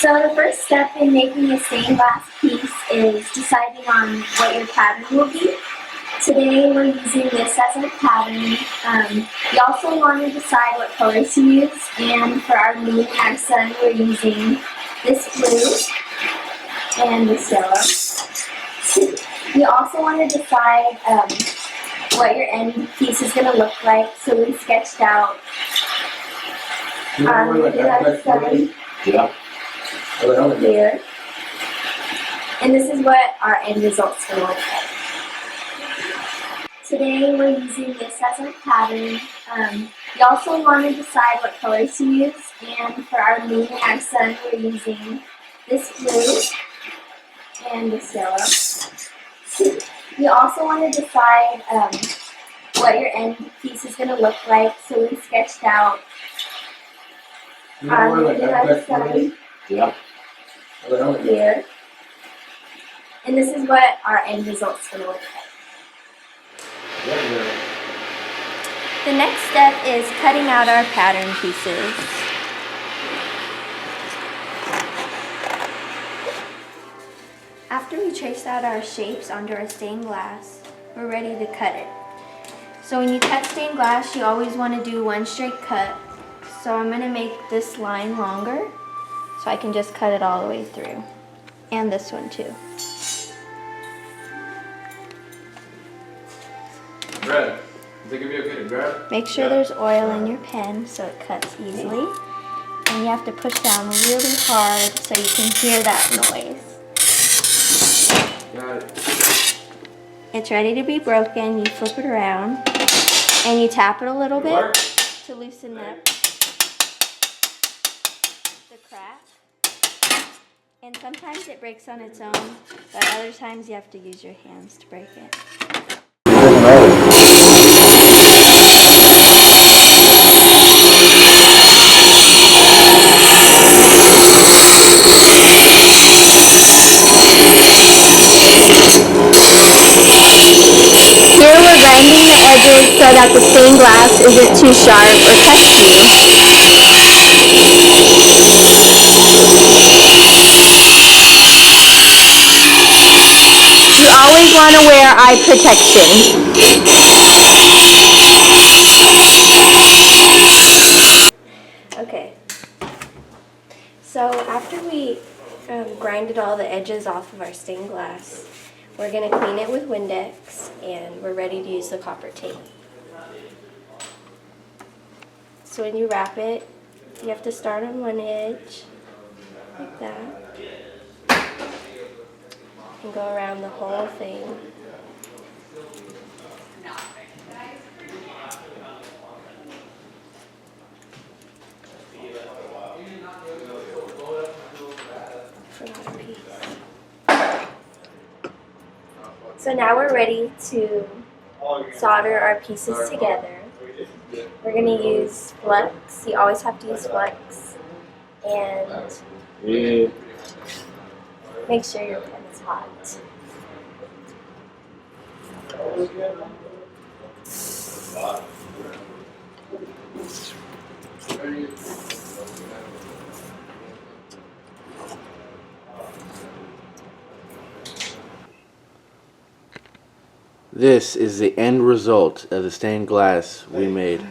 So the first step in making a stained glass piece is deciding on what your pattern will be. Today we're using this as our pattern. We also want to decide what colors to use, and for our moon and our sun we're using this blue and this yellow. We also want to decide what your end piece is going to look like, so we sketched out our moon and our sun. Yeah. Here. And this is what our end result's going to look like. Today we're using this as our pattern. We also want to decide what colors to use, and for our moon and our sun we're using this blue and this yellow. We also want to decide what your end piece is going to look like, so we sketched out our moon and our sun. Yeah. Here. And this is what our end result's going to look like. The next step is cutting out our pattern pieces. After we trace out our shapes onto our stained glass, we're ready to cut it. So when you cut stained glass, you always want to do one straight cut. So I'm going to make this line longer, so I can just cut it all the way through. And this one too. Brad, is it gonna be okay to grab? Make sure there's oil in your pen so it cuts easily. And you have to push down really hard so you can hear that noise. Got it. It's ready to be broken. You flip it around and you tap it a little bit to loosen up the crack. And sometimes it breaks on its own, but other times you have to use your hands to break it. Here we're grinding the edges so that the stained glass isn't too sharp or cuts you. You always want to wear eye protection. Okay, so after we grinded all the edges off of our stained glass, we're going to clean it with Windex, and we're ready to use the copper tape. So when you wrap it, you have to start on one edge, like that, and go around the whole thing. So now we're ready to solder our pieces together. We're going to use flux. You always have to use flux. And make sure your pen is hot. This is the end result of the stained glass we made.